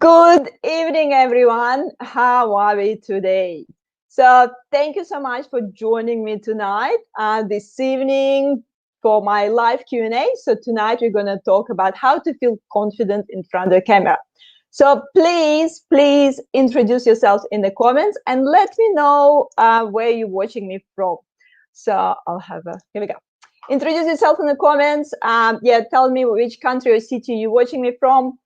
Good evening, everyone. How are we today? So thank you so much for joining me tonight, this evening for my live Q&A. So tonight we're going to talk about how to feel confident in front of the camera. So please introduce yourselves in the comments and let me know where you're watching me from. So here we go. Introduce yourself in the comments. Tell me which country or city you're watching me from.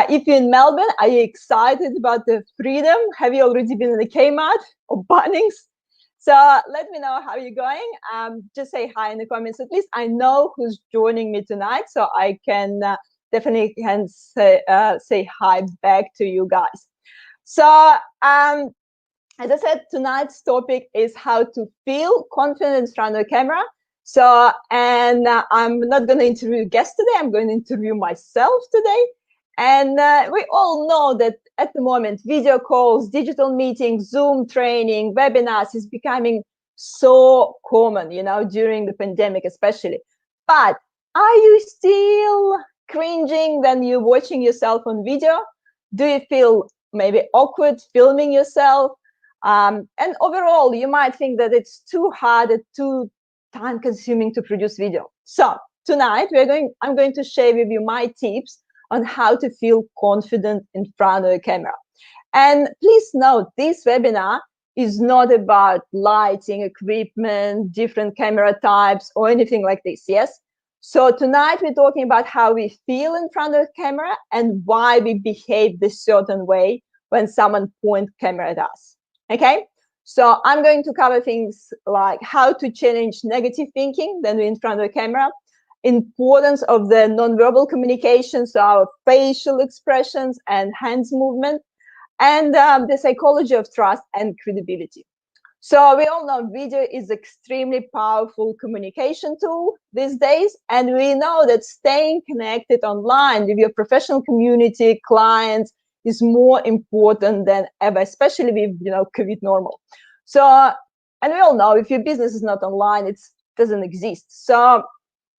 If you're in Melbourne, are you excited about the freedom? Have you already been in the Kmart or Bunnings? So let me know how you're going. Just say hi in the comments. At least I know who's joining me tonight, so I can definitely say hi back to you guys. So as I said, tonight's topic is how to feel confident in front of the camera. So, and I'm not going to interview guests today. I'm going to interview myself today. And we all know that at the moment, video calls, digital meetings, Zoom training, webinars is becoming so common, during the pandemic especially. But are you still cringing when you're watching yourself on video? Do you feel maybe awkward filming yourself? And overall, you might think that it's too hard and too time-consuming to produce video. So tonight, I'm going to share with you my tips on how to feel confident in front of the camera. And please note, this webinar is not about lighting, equipment, different camera types, or anything like this, yes? So tonight we're talking about how we feel in front of the camera and why we behave this certain way when someone points camera at us, okay? So I'm going to cover things like how to challenge negative thinking when we're in front of the camera, importance of the nonverbal communication, so our facial expressions and hands movement, and the psychology of trust and credibility. So we all know video is extremely powerful communication tool these days, and we know that staying connected online with your professional community, clients, is more important than ever, especially with COVID normal. So, and we all know if your business is not online, it doesn't exist. So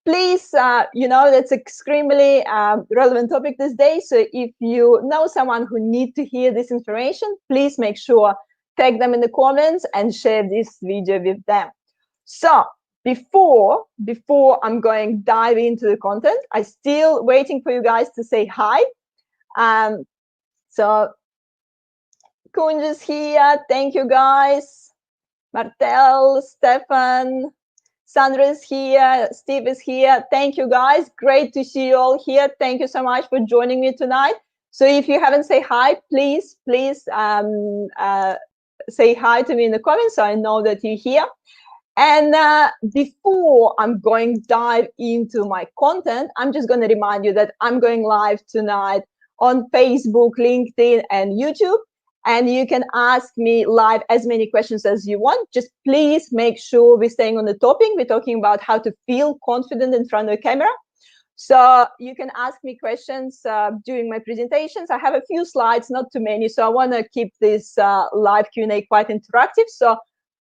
please, that's extremely relevant topic these days. So if you know someone who needs to hear this information, please make sure tag them in the comments and share this video with them. So before I'm going to dive into the content, I'm still waiting for you guys to say hi. So Kunj is here. Thank you, guys. Martel, Stefan, Sandra is here, Steve is here. Thank you, guys. Great to see you all here. Thank you so much for joining me tonight. So if you haven't said hi, please say hi to me in the comments so I know that you're here. And before I'm going to dive into my content, I'm just going to remind you that I'm going live tonight on Facebook, LinkedIn, and YouTube. And you can ask me live as many questions as you want. Just please make sure we're staying on the topic. We're talking about how to feel confident in front of the camera. So you can ask me questions during my presentations. I have a few slides, not too many. So I want to keep this live Q&A quite interactive. So,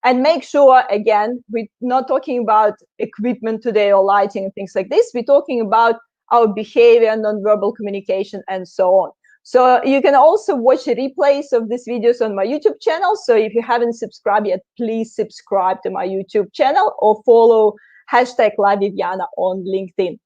and make sure, again, we're not talking about equipment today or lighting and things like this. We're talking about our behavior, nonverbal communication, and so on. So you can also watch replays of these videos on my YouTube channel. So if you haven't subscribed yet, please subscribe to my YouTube channel or follow #LiveWithYana on LinkedIn.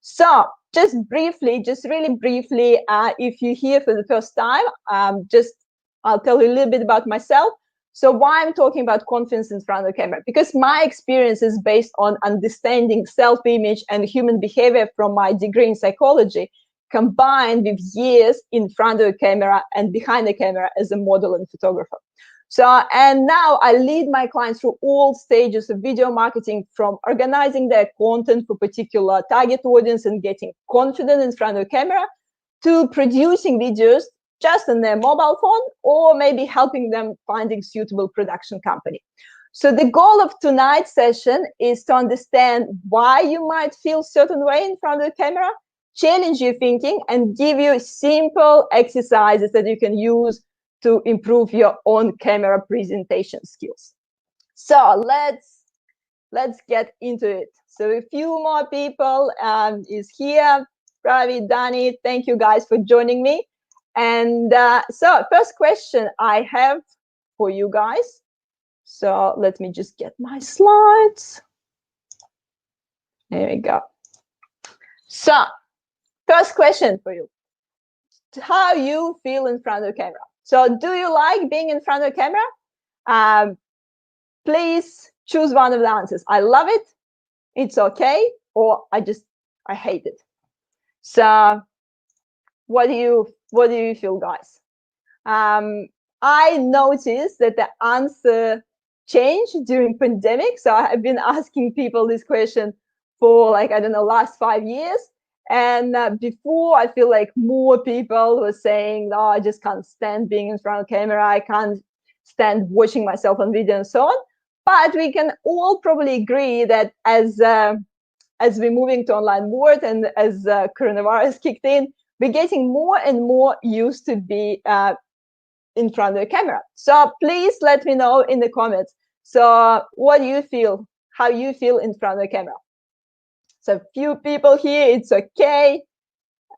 So just really briefly, if you're here for the first time, I'll tell you a little bit about myself. So why I'm talking about confidence in front of the camera? Because my experience is based on understanding self-image and human behavior from my degree in psychology, combined with years in front of the camera and behind the camera as a model and photographer. So, and now I lead my clients through all stages of video marketing, from organizing their content for particular target audience and getting confident in front of the camera, to producing videos just on their mobile phone, or maybe helping them finding suitable production company. So the goal of tonight's session is to understand why you might feel certain way in front of the camera, challenge your thinking, and give you simple exercises that you can use to improve your own camera presentation skills. So let's get into it. So a few more people is here. Ravi, Dani, thank you guys for joining me. And so first question I have for you guys. So let me just get my slides. There we go. So first question for you. How you feel in front of the camera. So do you like being in front of the camera? Please choose one of the answers. I love it, it's okay, or I hate it. So what do you feel, guys? I noticed that the answer changed during pandemic. So I've been asking people this question for like, I don't know, last 5 years. And before, I feel like more people were saying, "Oh, I just can't stand being in front of camera. I can't stand watching myself on video and so on." But we can all probably agree that as we're moving to online world and as coronavirus kicked in, we're getting more and more used to be in front of the camera. So please let me know in the comments. So what do you feel? How you feel in front of the camera? So few people here, it's okay.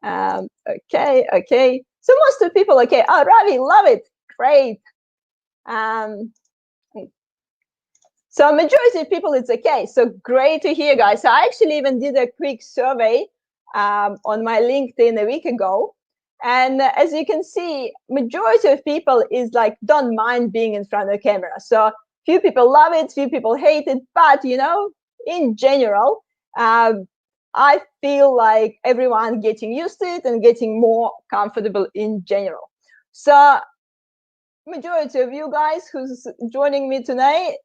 Okay. So most of the people, okay. Oh, Ravi, love it. Great. So majority of people, it's okay. So great to hear, guys. So I actually even did a quick survey on my LinkedIn a week ago. And as you can see, majority of people is like, don't mind being in front of the camera. So few people love it, few people hate it. But, in general, I feel like everyone getting used to it and getting more comfortable in general. So majority of you guys who's joining me tonight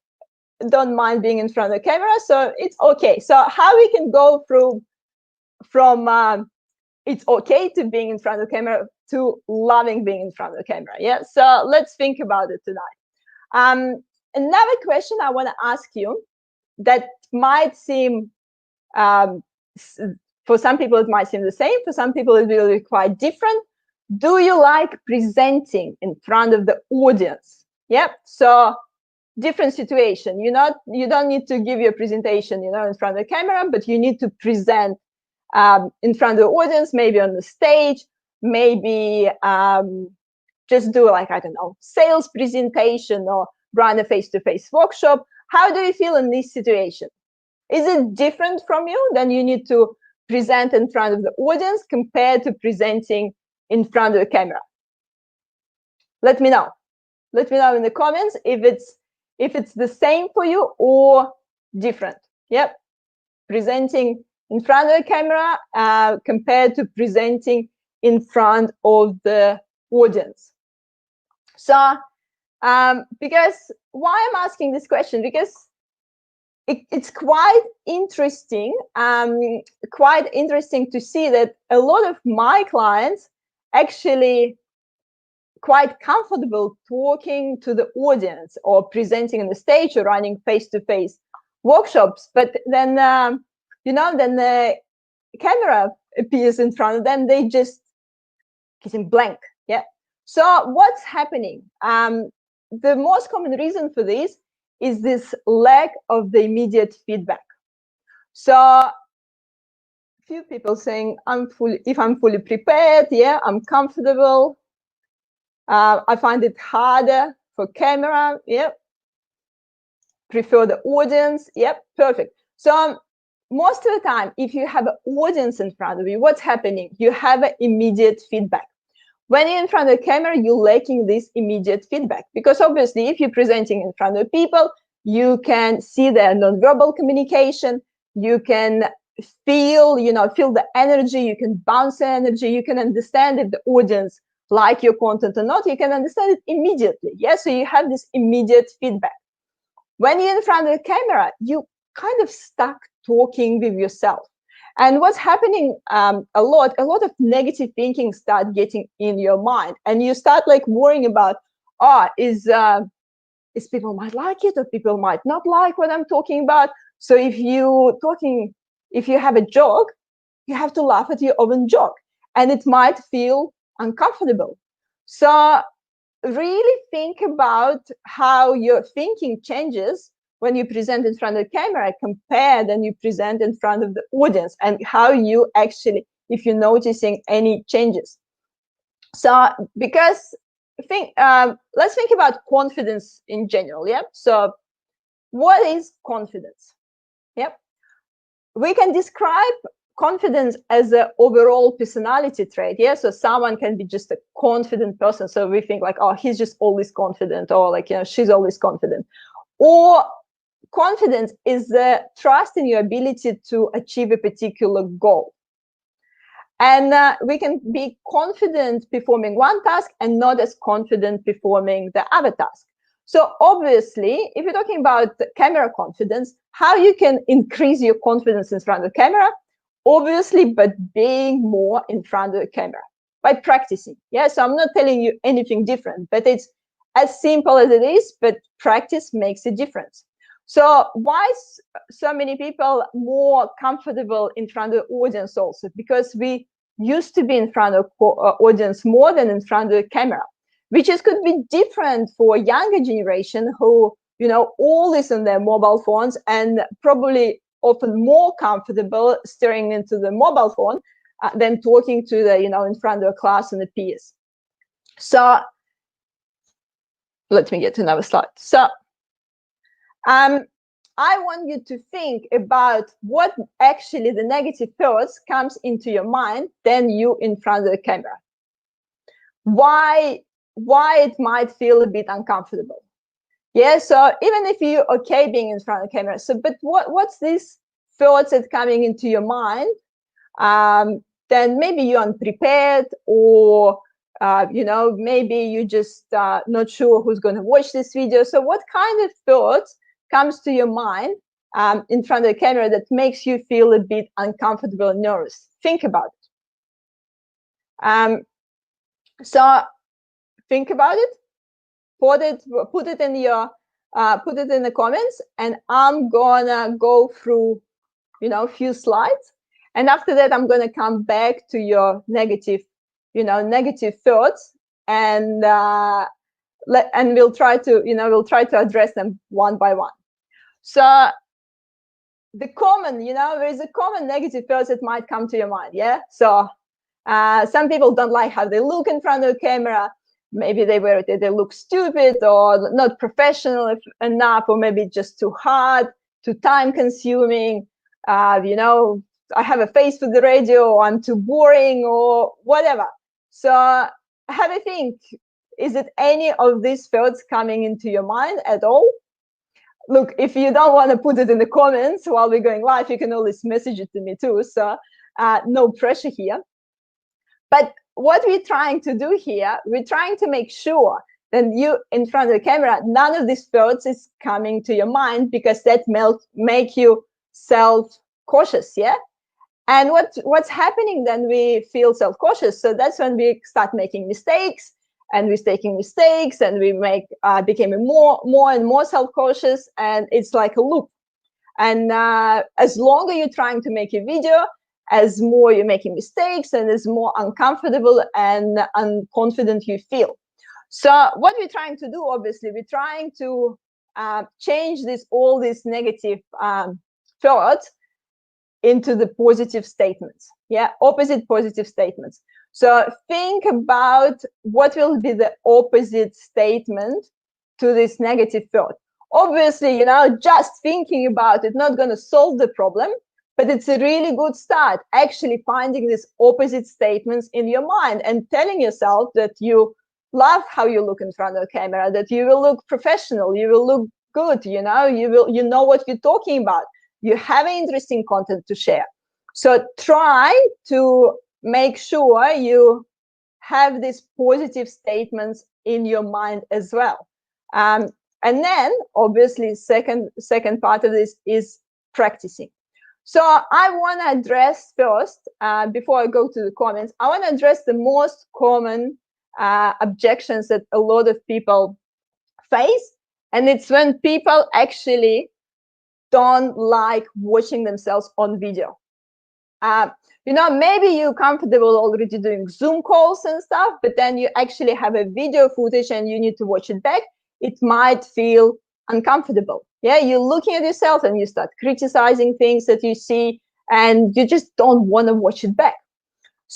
don't mind being in front of the camera, so it's okay. So how we can go from it's okay to being in front of the camera to loving being in front of the camera? Yeah, so let's think about it tonight. Another question I want to ask you that might seem for some people it might seem the same, for some people it will be quite different. Do you like presenting in front of the audience? Yep. So different situation. You don't need to give your presentation, in front of the camera, but you need to present in front of the audience, maybe on the stage, maybe just do like, I don't know, sales presentation or run a face-to-face workshop. How do you feel in this situation? Is it different from you? Then you need to present in front of the audience compared to presenting in front of the camera. Let me know. Let me know in the comments if it's the same for you or different. Yep. Presenting in front of the camera compared to presenting in front of the audience. So because why I'm asking this question? Because it's quite interesting to see that a lot of my clients actually quite comfortable talking to the audience or presenting on the stage or running face-to-face workshops, but then then the camera appears in front of them, they just getting blank. Yeah. So what's happening? The most common reason for this is this lack of the immediate feedback. So few people saying, if I'm fully prepared, yeah, I'm comfortable. I find it harder for camera. Yep. Prefer the audience. Yep. Perfect. So most of the time, if you have an audience in front of you, what's happening? You have an immediate feedback. When you're in front of the camera, you're lacking this immediate feedback, because obviously if you're presenting in front of people, you can see their nonverbal communication. You can feel the energy. You can bounce the energy. You can understand if the audience like your content or not. You can understand it immediately. Yeah, so you have this immediate feedback. When you're in front of the camera, you kind of stuck talking with yourself. And what's happening a lot of negative thinking start getting in your mind, and you start like worrying about, is people might like it or people might not like what I'm talking about. So if you have a joke, you have to laugh at your own joke, and it might feel uncomfortable. So really think about how your thinking changes when you present in front of the camera compared than you present in front of the audience, and how you actually, if you're noticing any changes. So because let's think about confidence in general. Yeah. So what is confidence? Yep. We can describe confidence as an overall personality trait. Yeah. So someone can be just a confident person. So we think like, oh, he's just always confident, or like, she's always confident. Or confidence is the trust in your ability to achieve a particular goal. And we can be confident performing one task and not as confident performing the other task. So obviously, if you're talking about camera confidence, how you can increase your confidence in front of the camera? Obviously, but being more in front of the camera by practicing. Yeah, so I'm not telling you anything different, but it's as simple as it is, but practice makes a difference. So why so many people more comfortable in front of the audience also? Because we used to be in front of audience more than in front of the camera, which is could be different for younger generation who, always on their mobile phones and probably often more comfortable staring into the mobile phone than talking to the, in front of a class and the peers. So let me get to another slide. So I want you to think about what actually the negative thoughts comes into your mind than you in front of the camera. Why it might feel a bit uncomfortable. Yeah, so even if you're okay being in front of the camera, so but what's these thoughts that coming into your mind? Then maybe you're unprepared, or maybe you just not sure who's going to watch this video. So what kind of thoughts comes to your mind in front of the camera that makes you feel a bit uncomfortable and nervous? Think about it. So think about it. Put it in your put it in the comments, and I'm gonna go through a few slides, and after that I'm gonna come back to your negative thoughts, and we'll try to address them one by one. So the common, there is a common negative thoughts that might come to your mind. Yeah. So some people don't like how they look in front of the camera. Maybe they look stupid or not professional enough, or maybe just too hard, too time consuming. I have a face for the radio, or I'm too boring, or whatever. So have a think. Is it any of these thoughts coming into your mind at all? Look, if you don't want to put it in the comments while we're going live, you can always message it to me too. So no pressure here. But what we're trying to do here, we're trying to make sure that you in front of the camera, none of these thoughts is coming to your mind, because that make you self-cautious. Yeah. And what's happening then? We feel self-cautious. So that's when we start making mistakes, and we're taking mistakes, and we became more and more self-cautious, and it's like a loop. And as longer you're trying to make a video, as more you're making mistakes, and as more uncomfortable and unconfident you feel. So what we're trying to do, obviously, we're trying to change all these negative thoughts into the positive statements. Yeah, opposite positive statements. So think about what will be the opposite statement to this negative thought. Obviously, just thinking about it not going to solve the problem, but it's a really good start, actually finding these opposite statements in your mind and telling yourself that you love how you look in front of the camera, that you will look professional, you will look good, you know what you're talking about. You have interesting content to share. So try to make sure you have these positive statements in your mind as well. And then, obviously, second part of this is practicing. So I want to address first, before I go to the comments, I want to address the most common objections that a lot of people face. And it's when people actually don't like watching themselves on video. Maybe you're comfortable already doing Zoom calls and stuff, but then you actually have a video footage and you need to watch it back. It might feel uncomfortable. Yeah, you're looking at yourself and you start criticizing things that you see, and you just don't want to watch it back.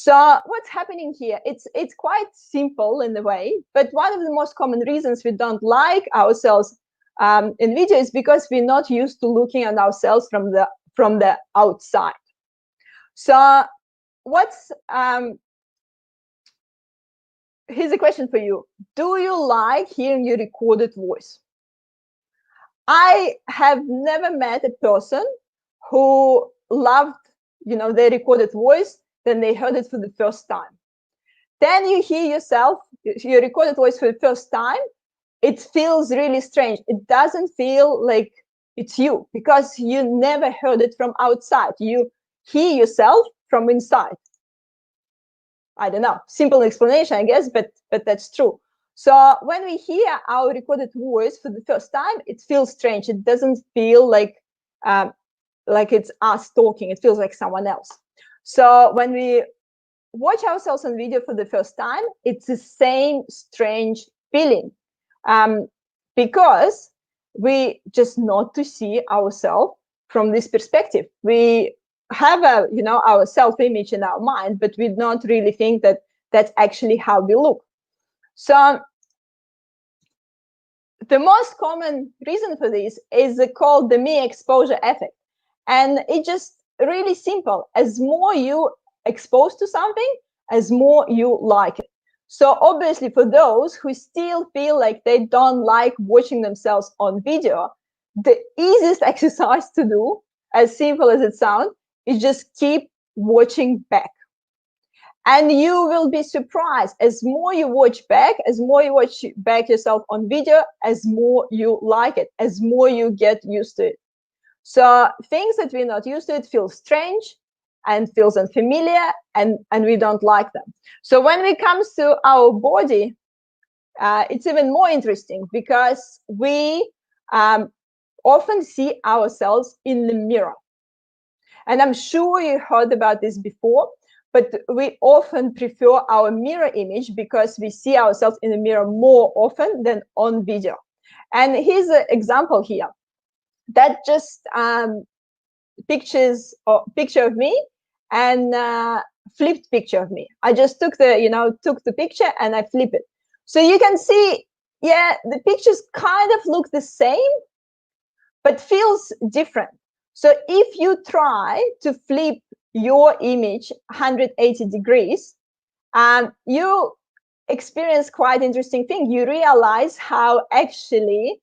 So what's happening here? It's quite simple in a way, but one of the most common reasons we don't like ourselves in video is because we're not used to looking at ourselves from the outside. So what's here's a question for you. Do you like hearing your recorded voice? I have never met a person who loved, their recorded voice then they heard it for the first time. Then you hear yourself, your recorded voice for the first time. It feels really strange. It doesn't feel like it's you because you never heard it from outside. You hear yourself from inside. I don't know, simple explanation, I guess, but that's true. So when we hear our recorded voice for the first time, it feels strange. It doesn't feel like it's us talking. It feels like someone else. So when we watch ourselves on video for the first time, it's the same strange feeling because we just not to see ourselves from this perspective. We have our self-image in our mind, but we don't really think that that's actually how we look. So the most common reason for this is called the me exposure effect, and it's just really simple. As more you exposed to something, as more you like it. So obviously for those who still feel like they don't like watching themselves on video, the easiest exercise to do, as simple as it sounds, is just keep watching back. And you will be surprised. As more you watch back, as more you watch back yourself on video, as more you like it, as more you get used to it. So things that we're not used to, it feels strange and feels unfamiliar, and we don't like them. So when it comes to our body, it's even more interesting because we often see ourselves in the mirror. And I'm sure you heard about this before, but we often prefer our mirror image because we see ourselves in the mirror more often than on video. And here's an example here. That just picture of me and flipped picture of me. I just took the picture and I flip it. So you can see, yeah, the pictures kind of look the same, but feels different. So if you try to flip your image 180 degrees, you experience quite interesting thing. You realize how actually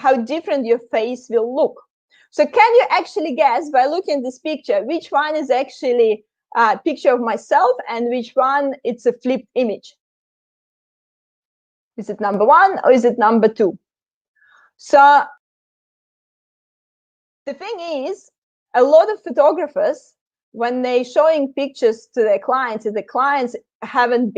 how different your face will look. So can you actually guess by looking at this picture which one is actually a picture of myself and which one it's a flipped image? Is it number one or is it number two? So the thing is, a lot of photographers, when they're showing pictures to their clients, if the clients haven't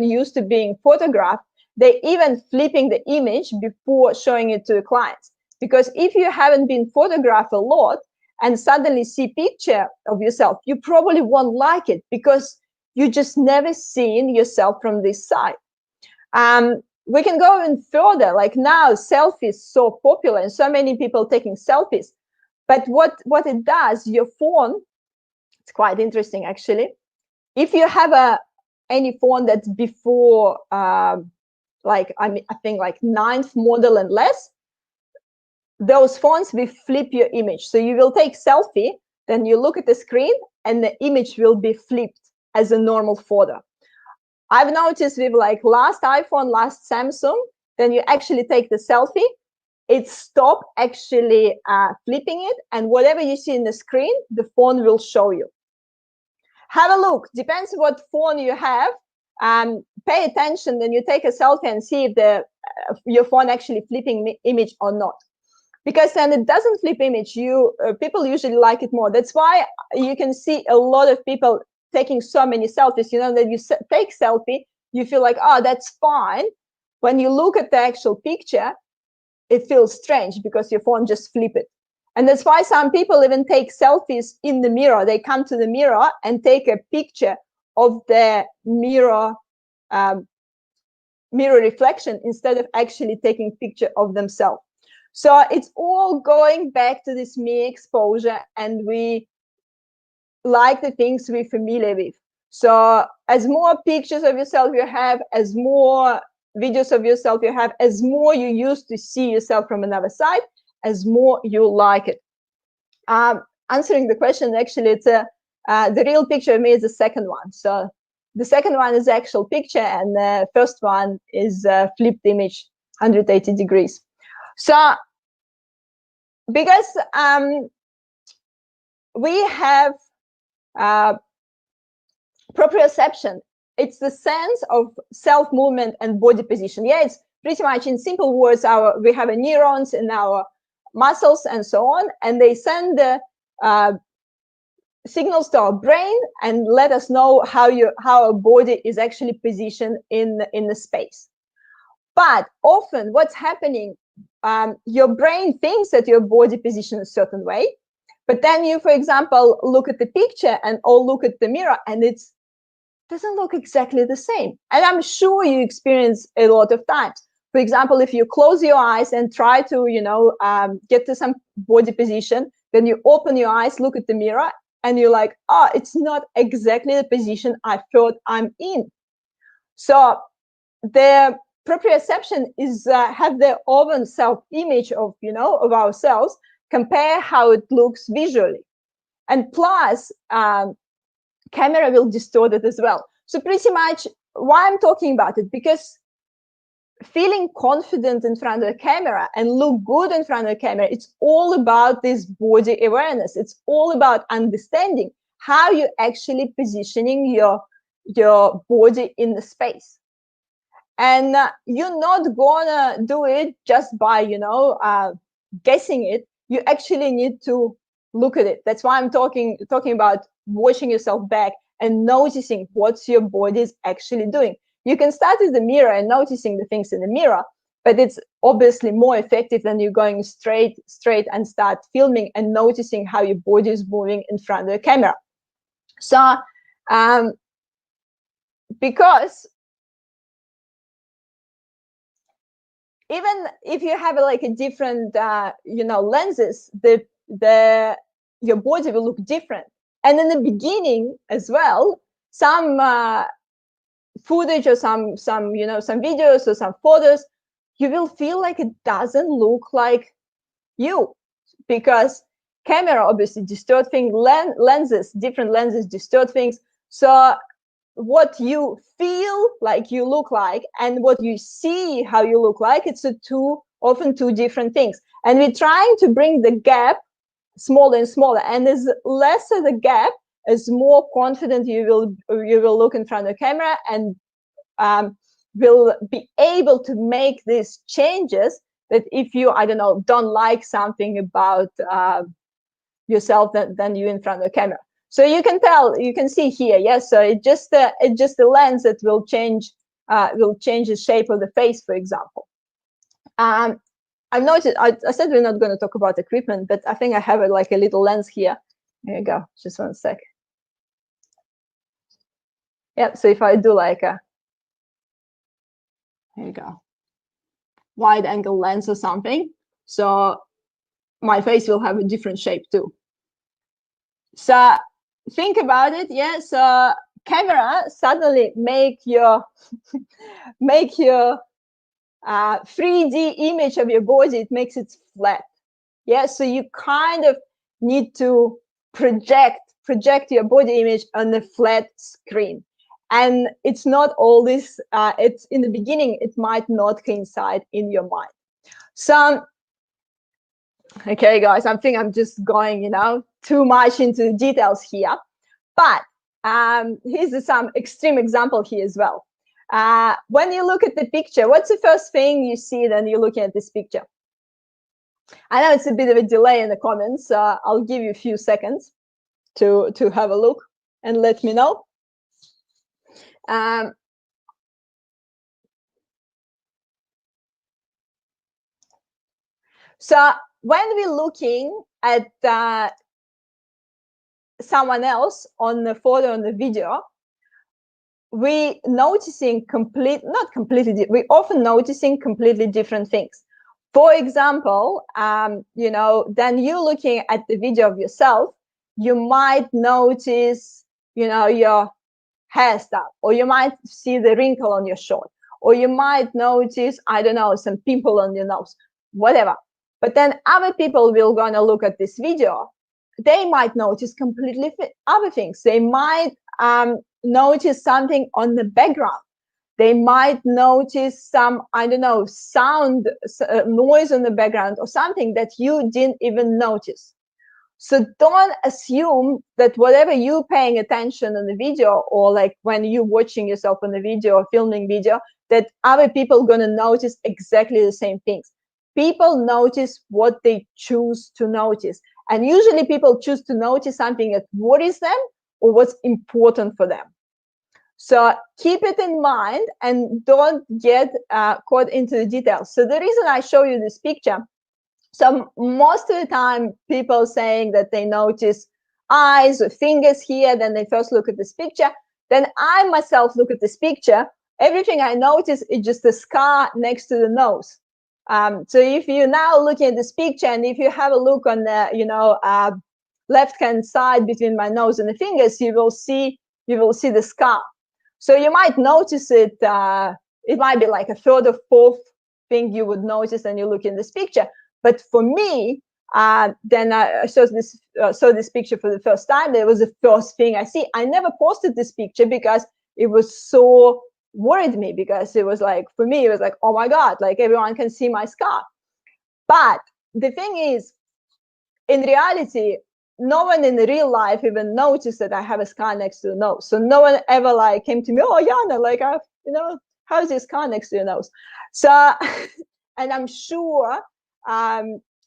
used to being photographed, they're even flipping the image before showing it to the clients. Because if you haven't been photographed a lot and suddenly see picture of yourself, you probably won't like it because you just never seen yourself from this side. We can go even further. Like now, selfies so popular and so many people taking selfies. But what it does, your phone, it's quite interesting actually. If you have any phone that's before I think like 9th model and less, those phones will flip your image. So you will take selfie, then you look at the screen and the image will be flipped as a normal photo. I've noticed with like last iPhone, last Samsung, then you actually take the selfie, it stops actually flipping it, and whatever you see in the screen, the phone will show you. Have a look. Depends what phone you have. Pay attention, then you take a selfie and see if your phone actually flipping image or not. Because then it doesn't flip image, people usually like it more. That's why you can see a lot of people taking so many selfies. That you take selfie, you feel like, oh, that's fine. When you look at the actual picture, it feels strange because your phone just flip it. And that's why some people even take selfies in the mirror. They come to the mirror and take a picture of the mirror reflection instead of actually taking picture of themselves. So it's all going back to this me exposure, and we like the things we're familiar with. So as more pictures of yourself you have, as more videos of yourself you have, as more you used to see yourself from another side, as more you like it. Answering the question, actually, it's the real picture of me is the second one. So the second one is the actual picture, and the first one is a flipped image, 180 degrees. So because we have proprioception, it's the sense of self-movement and body position. Yeah, it's pretty much, in simple words, we have a neurons in our muscles and so on, and they send the signals to our brain and let us know how our body is actually positioned in the space. But often what's happening, your brain thinks that your body position a certain way, but then you, for example, look at the picture or look at the mirror, and it doesn't look exactly the same. And I'm sure you experience a lot of times. For example, if you close your eyes and try to, get to some body position, then you open your eyes, look at the mirror, and you're like, oh, it's not exactly the position I thought I'm in. So the proprioception is have their own self-image of ourselves, compare how it looks visually, and plus camera will distort it as well. So pretty much why I'm talking about it, because feeling confident in front of the camera and look good in front of the camera, it's all about this body awareness. It's all about understanding how you're actually positioning your body in the space. And you're not gonna do it just by guessing it. You actually need to look at it. That's why I'm talking about watching yourself back and noticing what your body is actually doing. You can start with the mirror and noticing the things in the mirror, but it's obviously more effective than you going straight and start filming and noticing how your body is moving in front of the camera. So because even if you have like a different lenses, your body will look different. And in the beginning as well, some footage or some videos or some photos, you will feel like it doesn't look like you, because camera obviously distort things, different lenses distort things. So what you feel like you look like and what you see how you look like, it's often two different things. And we're trying to bring the gap smaller and smaller, and as lesser the gap, as more confident you will look in front of the camera, and will be able to make these changes that if you, I don't know, don't like something about yourself, then you in front of the camera. So you can tell, you can see here, yes. So it's just the lens that will change the shape of the face, for example. I've noticed, I said we're not going to talk about equipment, but I think I have like a little lens here. There you go. Just one sec. Yep. So if I do like there you go, wide angle lens or something, so my face will have a different shape too. So think about it. Yeah. So camera suddenly make your 3D image of your body, it makes it flat. Yeah. So you kind of need to project your body image on the flat screen. And it's not always, it's in the beginning, it might not coincide in your mind. So, okay, guys, I think I'm just going, too much into details here. But here's some extreme example here as well. When you look at the picture, what's the first thing you see when you're looking at this picture? I know it's a bit of a delay in the comments. I'll give you a few seconds to have a look and let me know. So when we're looking at someone else on the photo, on the video, we noticing we're often noticing completely different things. For example, you know, then you looking at the video of yourself, you might notice, you know, your hairstyle, or you might see the wrinkle on your shirt, or you might notice, I don't know, some pimple on your nose, whatever. But then other people will gonna look at this video. They might notice completely other things. They might notice something on the background. They might notice some, I don't know, sound, noise in the background, or something that you didn't even notice. So don't assume that whatever you're paying attention on the video, or like when you're watching yourself on the video or filming video, that other people are going to notice exactly the same things. People notice what they choose to notice. And usually people choose to notice something that worries them or what's important for them. So keep it in mind and don't get caught into the details. So the reason I show you this picture, so most of the time people saying that they notice eyes or fingers here, then they first look at this picture. Then I myself look at this picture. Everything I notice is just a scar next to the nose. So if you're now looking at this picture, and if you have a look on the, you know, left-hand side between my nose and the fingers, you will see the scar. So you might notice it. It might be like a third or fourth thing you would notice, and you look in this picture. But for me, then I saw this picture for the first time. It was the first thing I see. I never posted this picture because it was so worried me, because it was like, for me, it was like, oh my God, like everyone can see my scar. But the thing is, in reality, no one in real life even noticed that I have a scar next to the nose. So no one ever like came to me, oh Yana, like you know, how's this scar next to your nose? So, and I'm sure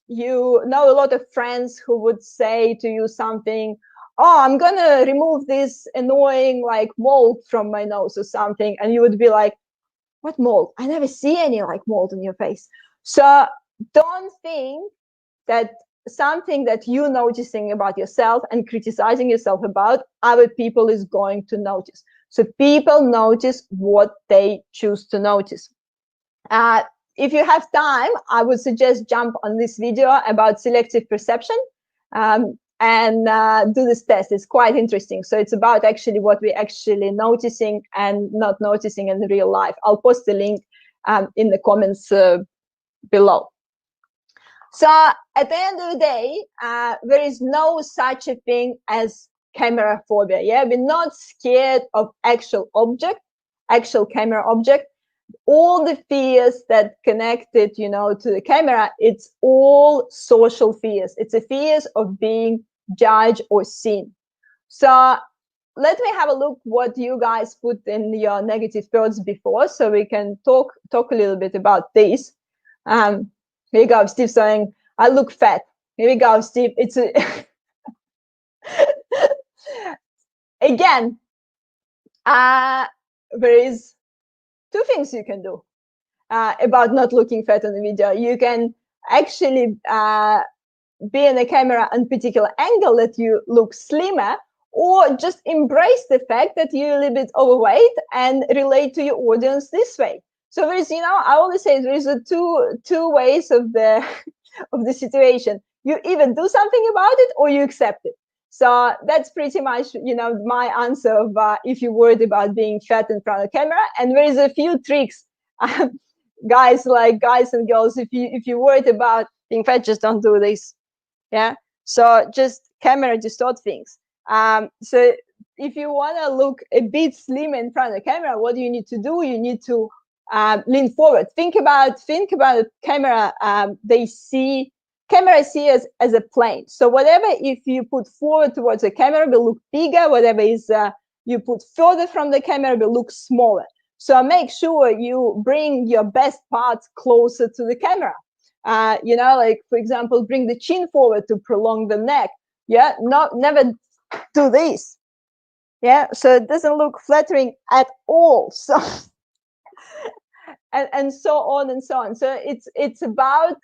you know a lot of friends who would say to you something, oh, I'm gonna remove this annoying like mold from my nose or something, and you would be like, what mold? I never see any like mold on your face. So don't think that something that you're noticing about yourself and criticizing yourself about, other people is going to notice. So people notice what they choose to notice. If you have time, I would suggest jump on this video about selective perception and do this test. It's quite interesting. So it's about actually what we're actually noticing and not noticing in real life. I'll post the link in the comments below. So at the end of the day, there is no such a thing as camera phobia. Yeah, we're not scared of actual camera object. All the fears that connected, you know, to the camera, it's all social fears. It's the fears of being judged or seen. So let me have a look what you guys put in your negative thoughts before, so we can talk a little bit about this. Here you go, Steve saying, I look fat. Here we go, Steve. It's a again, there is two things you can do about not looking fat on the video. You can actually be in the camera on particular angle that you look slimmer, or just embrace the fact that you're a little bit overweight and relate to your audience this way. So there's, you know, I always say there's a two ways of the of the situation. You either do something about it or you accept it. So that's pretty much, you know, my answer of if you're worried about being fat in front of the camera. And there is a few tricks, guys and girls. If you're worried about being fat, just don't do this. Yeah. So just camera distort things. So if you want to look a bit slim in front of the camera, what do you need to do? You need to lean forward. Think about camera. Camera see as a plane. So whatever, if you put forward towards the camera, will look bigger. Whatever is you put further from the camera, will look smaller. So make sure you bring your best parts closer to the camera. You know, like for example, bring the chin forward to prolong the neck. Yeah, never do this. Yeah, so it doesn't look flattering at all. So and so on and so on. So it's about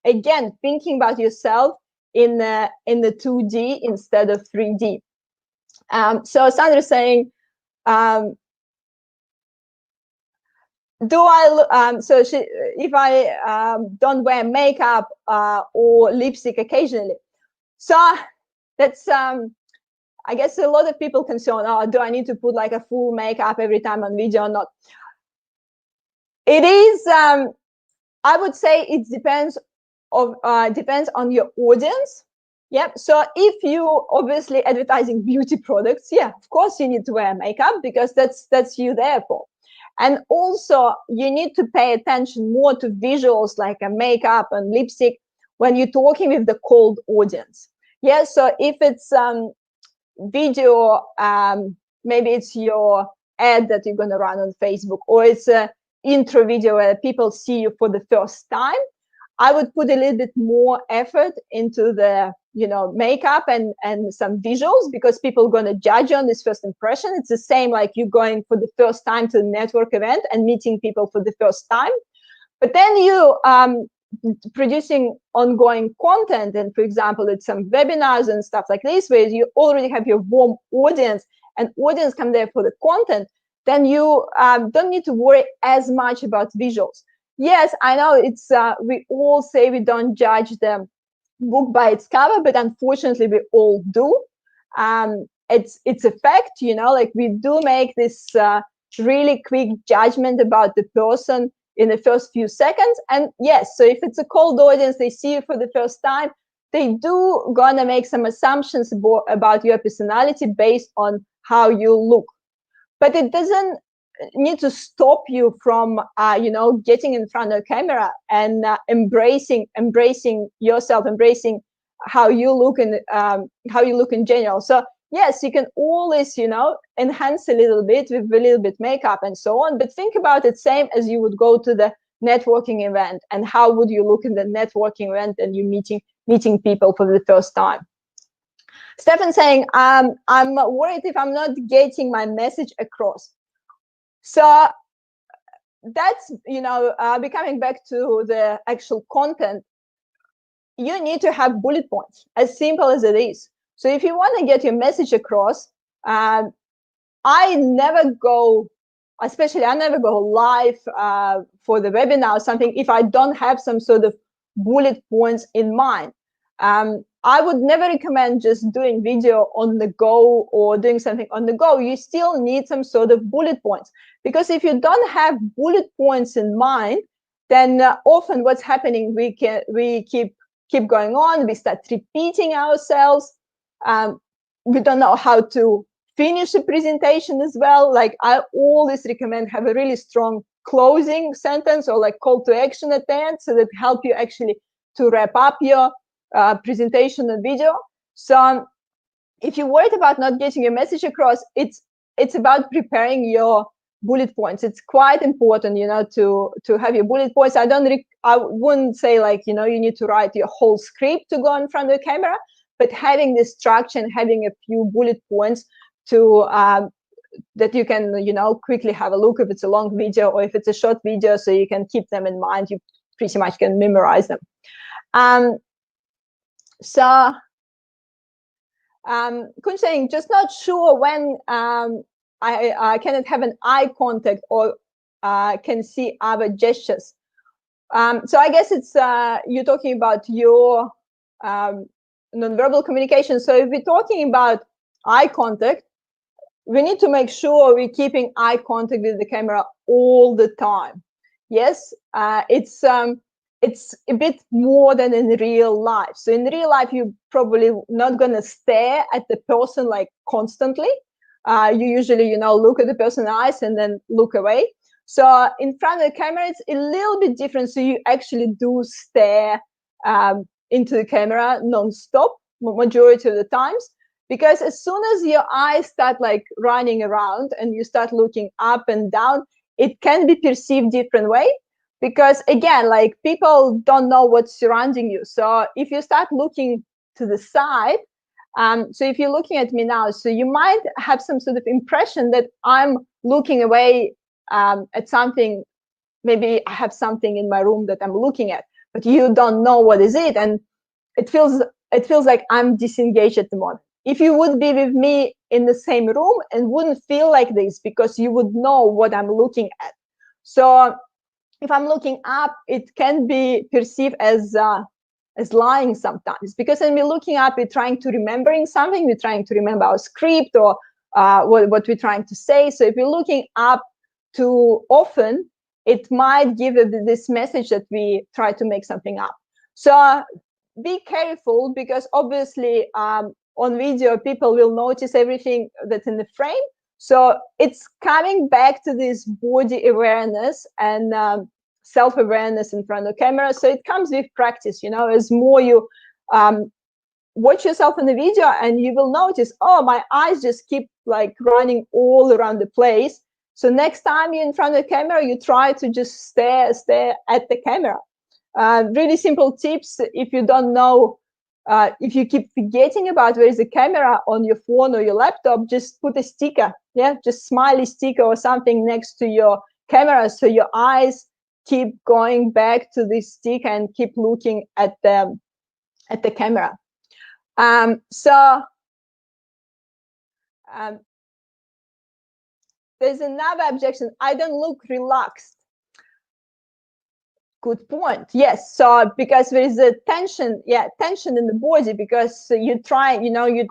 again thinking about yourself in the 2D instead of 3D. So Sandra's saying do I if I don't wear makeup or lipstick occasionally? So that's I guess a lot of people concerned, oh, do I need to put like a full makeup every time on video or not? It is I would say it depends on your audience. Yeah. So if you obviously advertising beauty products, yeah, of course you need to wear makeup because that's you there for. And also you need to pay attention more to visuals like a makeup and lipstick when you're talking with the cold audience. Yeah. So if it's video, maybe it's your ad that you're going to run on Facebook, or it's a intro video where people see you for the first time, I would put a little bit more effort into the makeup and some visuals, because people are going to judge you on this first impression. It's the same like you going for the first time to a network event and meeting people for the first time. But then you producing ongoing content, and for example it's some webinars and stuff like this where you already have your warm audience and audience come there for the content, then you don't need to worry as much about visuals. Yes, I know it's we all say we don't judge the book by its cover, but unfortunately we all do. It's a fact, like we do make this really quick judgment about the person in the first few seconds. And yes, so if it's a cold audience, they see you for the first time, they do gonna make some assumptions about your personality based on how you look. But it doesn't need to stop you from getting in front of camera and embracing yourself, embracing how you look and how you look in general. So yes, you can always enhance a little bit with a little bit makeup and so on, but think about it same as you would go to the networking event, and how would you look in the networking event and you meeting people for the first time. Stefan saying, I'm worried if I'm not getting my message across. So that's, becoming back to the actual content, you need to have bullet points, as simple as it is. So if you want to get your message across, I never go live for the webinar or something if I don't have some sort of bullet points in mind. I would never recommend just doing video on the go or doing something on the go. You still need some sort of bullet points, because if you don't have bullet points in mind, then often what's happening, we keep going on. We start repeating ourselves. We don't know how to finish a presentation as well. Like I always recommend have a really strong closing sentence or like call to action at the end, so that help you actually to wrap up your presentation and video. So if you're worried about not getting your message across, it's about preparing your bullet points. It's quite important, to have your bullet points. I wouldn't say like, you need to write your whole script to go in front of the camera, but having this structure and having a few bullet points to that you can, quickly have a look if it's a long video or if it's a short video, so you can keep them in mind. You pretty much can memorize them. So Kun saying, just not sure when I cannot have an eye contact or can see other gestures. So I guess it's you're talking about your nonverbal communication. So if we're talking about eye contact, we need to make sure we're keeping eye contact with the camera all the time. Yes, it's a bit more than in real life. So in real life, you're probably not going to stare at the person like constantly. You usually, look at the person's eyes and then look away. So in front of the camera, it's a little bit different. So you actually do stare into the camera non-stop majority of the times, because as soon as your eyes start like running around and you start looking up and down, it can be perceived different way. Because again, like people don't know what's surrounding you. So if you start looking to the side, so if you're looking at me now, so you might have some sort of impression that I'm looking away at something. Maybe I have something in my room that I'm looking at, but you don't know what is it, and it feels like I'm disengaged at the moment. If you would be with me in the same room, and wouldn't feel like this, because you would know what I'm looking at. So if I'm looking up, it can be perceived as lying sometimes, because when we're looking up, we're trying to remembering something, we're trying to remember our script or what we're trying to say. So if we're looking up too often, it might give this message that we try to make something up. So be careful, because obviously on video, people will notice everything that's in the frame. So it's coming back to this body awareness and self-awareness in front of the camera. So it comes with practice, as more you watch yourself in the video, and you will notice, oh, my eyes just keep like running all around the place. So next time you're in front of the camera, you try to just stare at the camera. Really simple tips. If you don't know, if you keep forgetting about where is the camera on your phone or your laptop, just put a sticker, just smiley sticker or something next to your camera, so your eyes keep going back to this sticker and keep looking at the camera. There's another objection. I don't look relaxed. Good point. Yes. So because there is a tension in the body, because you're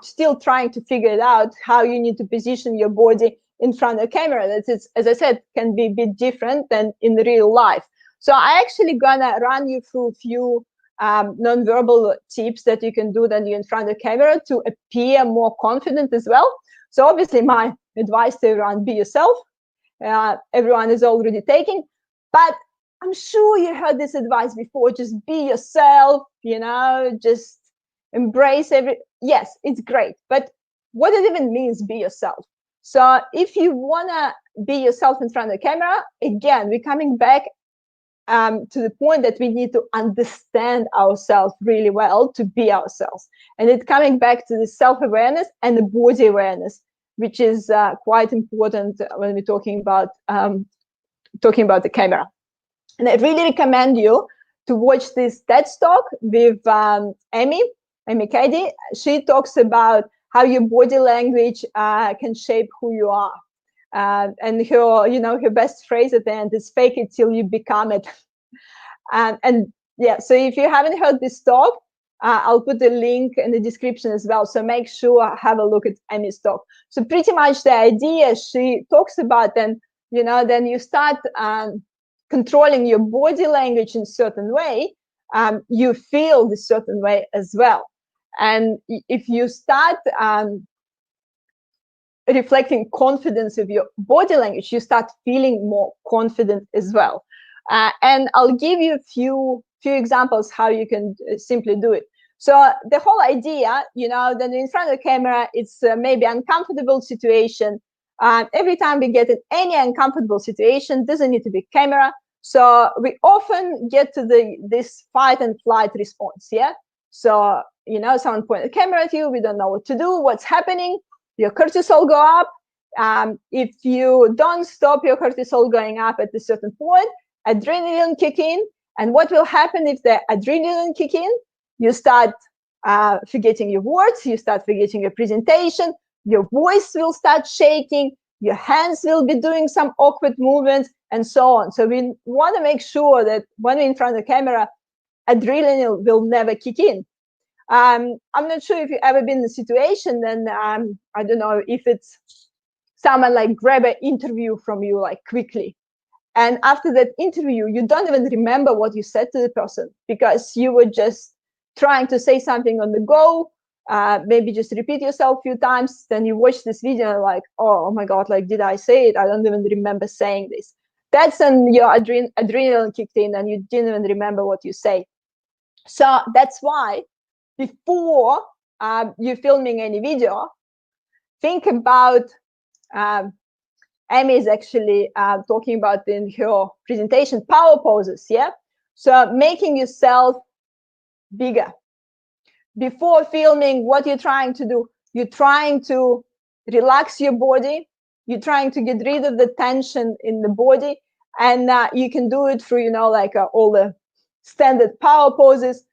still trying to figure it out how you need to position your body in front of the camera. That is, as I said, can be a bit different than in real life. So I actually gonna run you through a few non-verbal tips that you can do when you're in front of the camera to appear more confident as well. So obviously my advice to everyone, be yourself. Everyone is already taking, but I'm sure you heard this advice before. Just be yourself, just embrace yes, it's great. But what it even means, be yourself. So if you want to be yourself in front of the camera, again, we're coming back to the point that we need to understand ourselves really well to be ourselves. And it's coming back to the self-awareness and the body awareness, which is quite important when we're talking about the camera. And I really recommend you to watch this TED Talk with Amy Cady. She talks about how your body language can shape who you are. And her best phrase at the end is "fake it till you become it." And yeah, so if you haven't heard this talk, I'll put the link in the description as well. So make sure have a look at Amy's talk. So pretty much the idea she talks about, then you start controlling your body language in a certain way, you feel this certain way as well. And if you start reflecting confidence of your body language, you start feeling more confident as well. And I'll give you a few examples how you can simply do it. So the whole idea, that in front of the camera, it's maybe uncomfortable situation. Every time we get in any uncomfortable situation, doesn't need to be camera. So we often get to this fight and flight response. So someone point the camera at you, we don't know what to do, what's happening, your cortisol go up. If you don't stop your cortisol going up at a certain point, adrenaline kick in. And what will happen if the adrenaline kick in? You start forgetting your words, you start forgetting your presentation, your voice will start shaking, your hands will be doing some awkward movements, and so on. So we want to make sure that when we're in front of the camera, adrenaline will never kick in. I'm not sure if you've ever been in a situation, then I don't know if it's someone like grab an interview from you like quickly. And after that interview, you don't even remember what you said to the person, because you were just trying to say something on the go, maybe just repeat yourself a few times. Then you watch this video like, oh my God, like, did I say it? I don't even remember saying this. That's when your adrenaline kicked in and you didn't even remember what you say. So that's why before you're filming any video, think about, Amy is actually talking about in her presentation, power poses, So making yourself bigger. Before filming, what you're trying to do, you're trying to relax your body, you're trying to get rid of the tension in the body, and you can do it through, all the standard power poses,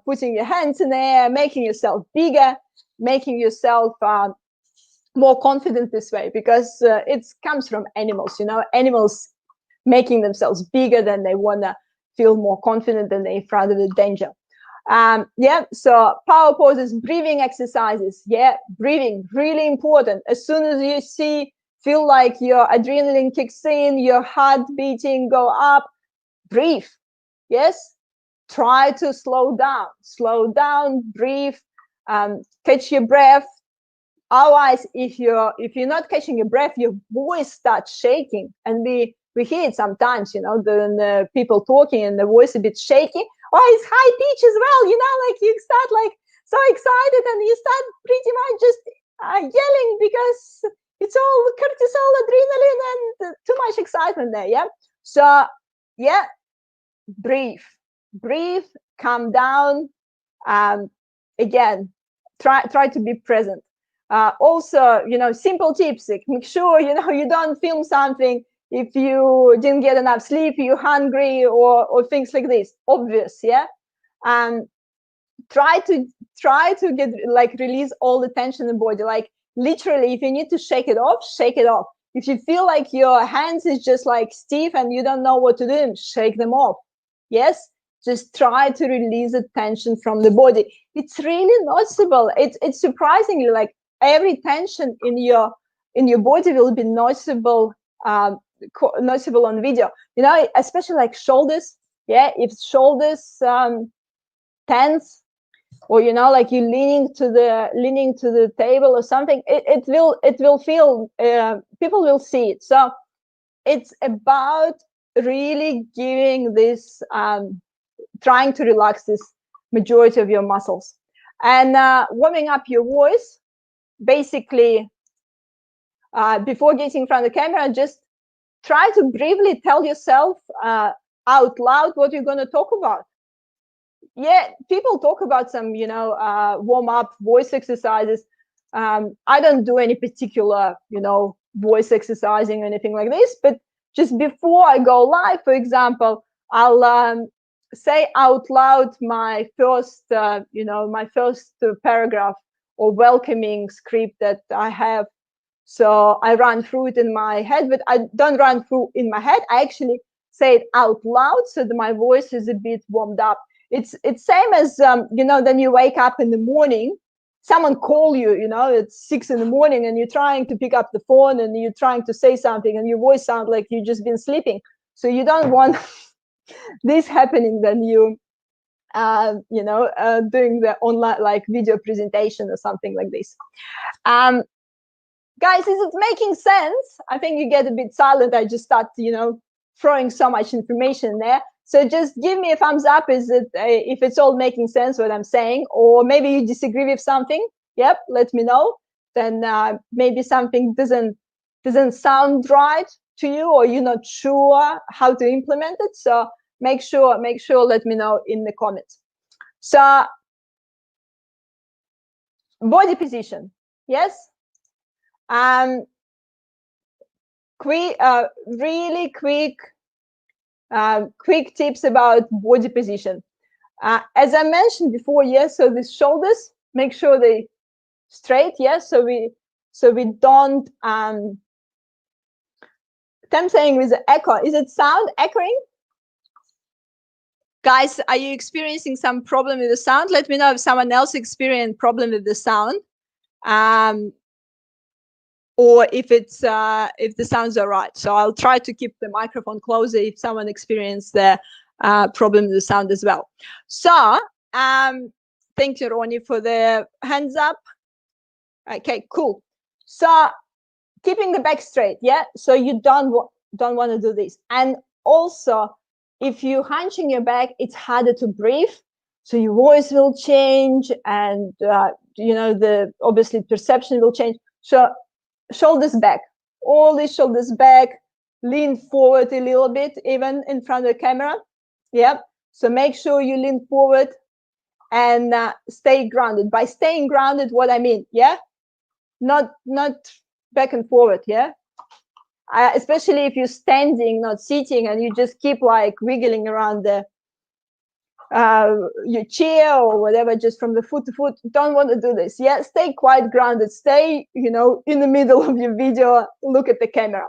putting your hands in the air, making yourself bigger, making yourself more confident this way, because it comes from animals. Animals making themselves bigger, then they want to feel more confident than they're in front of the danger. Yeah, so power poses, breathing exercises. Yeah, breathing, really important. As soon as you feel like your adrenaline kicks in, your heart beating go up, breathe. Yes, try to slow down, breathe, catch your breath. Otherwise, if you're not catching your breath, your voice starts shaking, and we hear it sometimes, the people talking and the voice a bit shaky. Oh, it's high pitch as well, like you start like so excited and you start pretty much just yelling because it's all cortisol, adrenaline, and too much excitement there. Yeah. So yeah, breathe, calm down. Again, try to be present. Also, simple tips, like make sure you don't film something if you didn't get enough sleep, you're hungry, or things like this. Obvious. Yeah. Try to get like release all the tension in the body. Like literally, if you need to shake it off, shake it off. If you feel like your hands is just like stiff and you don't know what to do, shake them off. Yes, just try to release the tension from the body. It's really noticeable. It's surprisingly like every tension in your body will be noticeable on video. Especially like shoulders. Yeah, if shoulders tense, or like you leaning to the table or something, it will feel, people will see it. So it's about really giving this, trying to relax this majority of your muscles, and warming up your voice. Basically, before getting in front of the camera, just try to briefly tell yourself out loud what you're going to talk about. Yeah, people talk about some, warm up voice exercises. I don't do any particular, voice exercising or anything like this, but just before I go live, for example, I'll say out loud my first, my first paragraph or welcoming script that I have. So I run through it in my head, but I don't run through in my head. I actually say it out loud so that my voice is a bit warmed up. It's same as, then you wake up in the morning, someone call you, at 6 in the morning, and you're trying to pick up the phone and you're trying to say something and your voice sounds like you've just been sleeping. So you don't want this happening when you, doing the online like video presentation or something like this. Guys, is it making sense? I think you get a bit silent. I just start, throwing so much information there. So just give me a thumbs up. Is it if it's all making sense what I'm saying, or maybe you disagree with something? Yep, let me know. Then maybe something doesn't sound right to you, or you're not sure how to implement it. So make sure let me know in the comments. So body position, yes. Really quick tips about body position. As I mentioned before, yes, so the shoulders, make sure they straight, yes, so we don't, I'm saying with the echo, is it sound echoing? Guys, are you experiencing some problem with the sound? Let me know if someone else experienced problem with the sound, or if it's if the sounds are right. So I'll try to keep the microphone closer if someone experienced the problem with the sound as well. So thank you, Ronnie, for the hands up. Okay, cool. So keeping the back straight, yeah. So you don't want to do this. And also, if you're hunching your back, it's harder to breathe. So your voice will change, and the obviously perception will change. So shoulders back, all the shoulders back, lean forward a little bit, even in front of the camera. Yep. So make sure you lean forward and stay grounded. By staying grounded, what I mean, yeah, not back and forward, yeah. Especially if you're standing, not sitting, and you just keep like wiggling around the your chair or whatever, just from the foot to foot. Don't want to do this. Yeah, stay quite grounded. Stay, in the middle of your video. Look at the camera.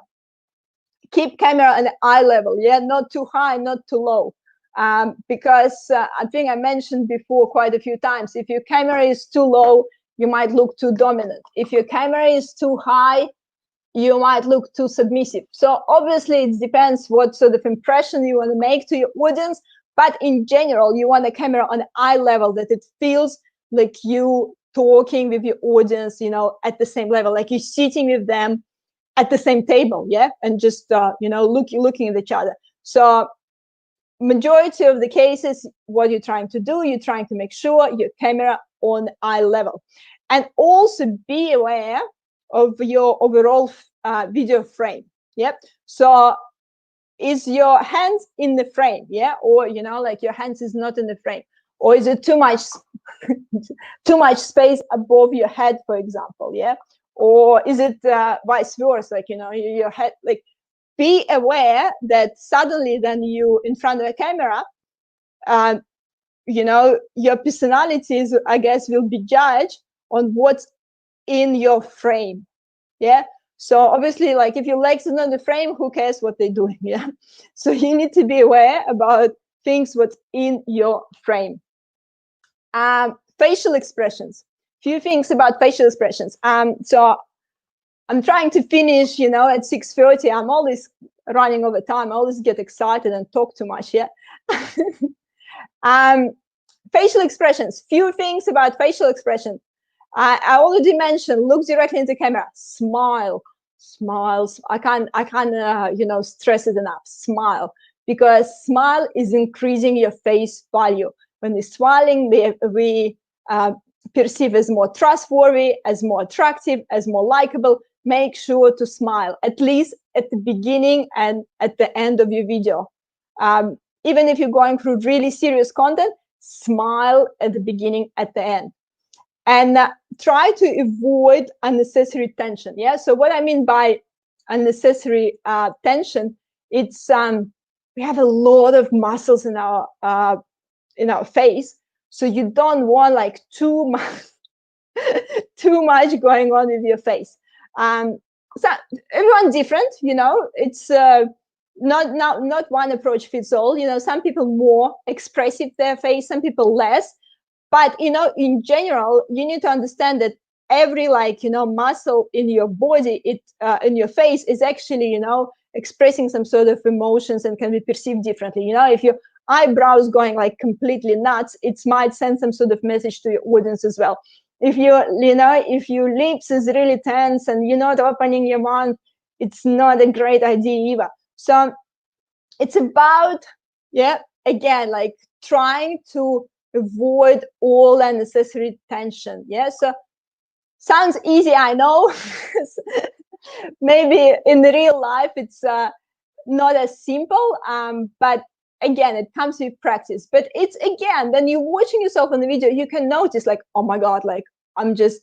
keep camera on eye level, yeah, not too high, not too low. Because I think I mentioned before quite a few times, if your camera is too low, you might look too dominant. If your camera is too high, you might look too submissive. So obviously it depends what sort of impression you want to make to your audience, but in general, you want a camera on eye level, that it feels like you talking with your audience, you know, at the same level, like you're sitting with them at the same table, yeah, and just you know, looking at each other. So majority of the cases, what you're trying to do, you're trying to make sure your camera on eye level, and also be aware of your overall video frame. Yep. So is your hands in the frame, yeah, or you know, like your hands is not in the frame, or is it too much too much space above your head, for example, yeah, or is it vice versa, like, you know, your head, like, be aware that suddenly then you in front of a camera, you know, your personalities, I guess, will be judged on what's in your frame. Yeah. So obviously, like, if your legs are not in the frame, who cares what they're doing? Yeah. So you need to be aware about things what's in your frame. Facial expressions. Few things about facial expressions. So I'm trying to finish, you know, at 6:30. I'm always running over time. I always get excited and talk too much. Yeah. Facial expressions. Few things about facial expression. I already mentioned, look directly into camera, smile, smiles. I can't, you know, stress it enough. Smile, because smile is increasing your face value. When we're smiling, we perceive as more trustworthy, as more attractive, as more likable. Make sure to smile, at least at the beginning and at the end of your video. Even if you're going through really serious content, smile at the beginning, at the end. And try to avoid unnecessary tension. Yeah. So what I mean by unnecessary tension, it's we have a lot of muscles in our face, so you don't want like too much too much going on with your face. So everyone's different, you know. It's not one approach fits all. You know, some people more expressive their face, some people less. But you know, in general, you need to understand that every, like, you know, muscle in your body, it in your face, is actually, you know, expressing some sort of emotions and can be perceived differently. You know, if your eyebrows going like completely nuts, it might send some sort of message to your audience as well. If you know, if your lips is really tense and you're not opening your mouth, it's not a great idea either. So it's about, yeah, again, like trying to avoid all unnecessary tension. Yeah. So sounds easy, I know. Maybe in the real life it's not as simple, but again, it comes with practice. But it's, again, then you're watching yourself on the video, you can notice like, oh my god, like I'm just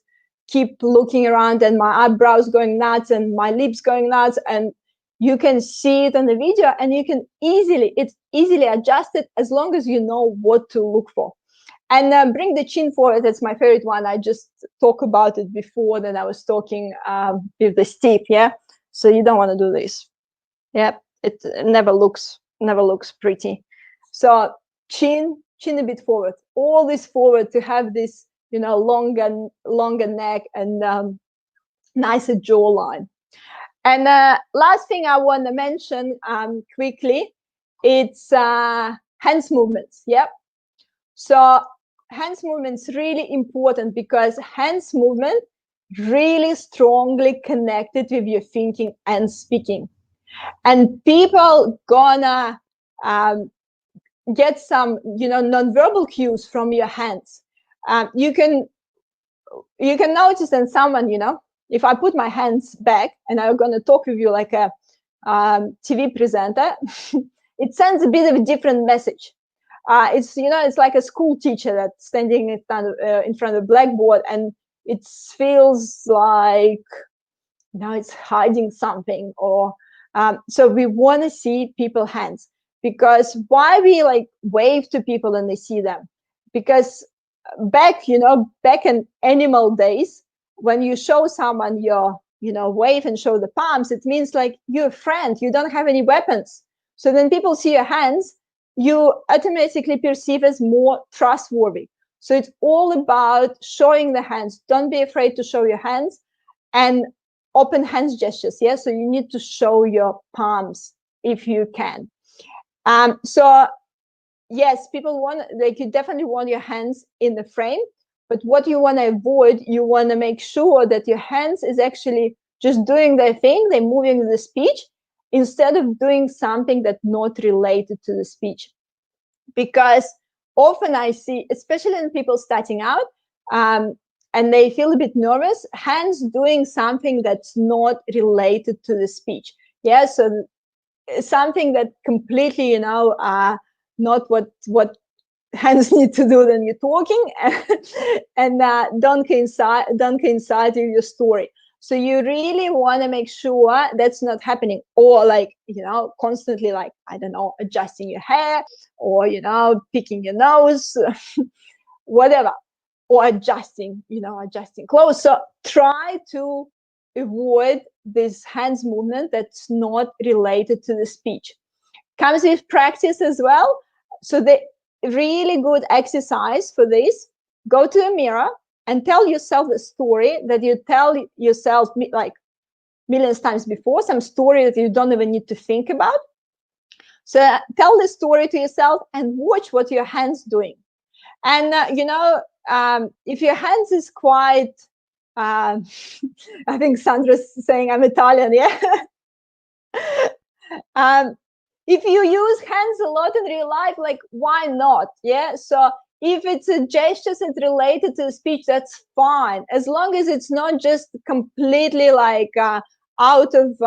keep looking around and my eyebrows going nuts and my lips going nuts, and you can see it on the video, and you can it's easily adjusted as long as you know what to look for. And bring the chin forward. That's my favorite one. I just talked about it before, then I was talking with the stick. Yeah. So you don't want to do this. Yeah. It never looks pretty. So chin a bit forward, all this forward to have this, you know, longer neck and nicer jawline. And last thing I want to mention quickly, it's hands movements. Yep. So hands movements really important, because hands movement really strongly connected with your thinking and speaking. And people gonna get some, you know, nonverbal cues from your hands. You can notice in someone, you know, if I put my hands back and I'm going to talk with you like a TV presenter, it sends a bit of a different message. It's, you know, it's like a school teacher that's standing in front of a blackboard, and it feels like, you know, it's hiding something. Or so we want to see people's hands, because why we like wave to people when they see them? Because back in animal days, when you show someone your wave and show the palms, it means like you're a friend, you don't have any weapons. So then people see your hands, you automatically perceive as more trustworthy. So it's all about showing the hands. Don't be afraid to show your hands, and open hands gestures. Yeah, so you need to show your palms if you can. So yes, people want, like, you definitely want your hands in the frame, but what you want to avoid, you want to make sure that your hands is actually just doing their thing, they're moving the speech, instead of doing something that's not related to the speech. Because often I see, especially in people starting out, and they feel a bit nervous, hands doing something that's not related to the speech. Yeah, so something that completely, not what hands need to do when you're talking, and don't coincide with your story. So you really want to make sure that's not happening, or like, constantly, like, I don't know, adjusting your hair, or picking your nose, whatever, or adjusting clothes. So try to avoid this hands movement that's not related to the speech. Comes with practice as well. So the really good exercise for this, go to a mirror and tell yourself a story that you tell yourself like millions times before, some story that you don't even need to think about. So tell the story to yourself and watch what your hands doing. And if your hands is quite I think Sandra's saying I'm Italian, yeah. If you use hands a lot in real life, like, why not? Yeah, so if it's a gestures that's related to the speech, that's fine, as long as it's not just completely like out of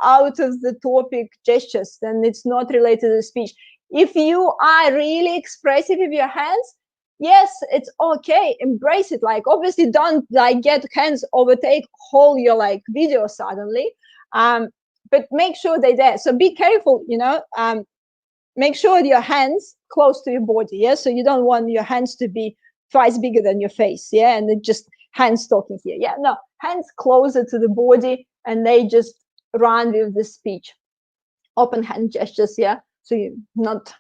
out of the topic gestures, then it's not related to the speech. If you are really expressive with your hands, yes, it's okay, embrace it. Like, obviously don't like get hands overtake whole your like video suddenly, but make sure they're there. So be careful, make sure your hands close to your body. Yeah, so you don't want your hands to be twice bigger than your face. Yeah, and then just hands talking here. Yeah, no, hands closer to the body, and they just run with the speech. Open hand gestures. Yeah, so you're not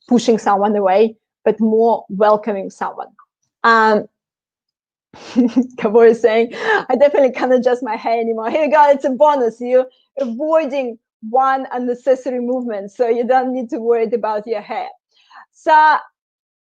pushing someone away, but more welcoming someone. Gabor is saying, I definitely can't adjust my hair anymore. Here you go, it's a bonus. You're avoiding one unnecessary movement, so you don't need to worry about your hair. So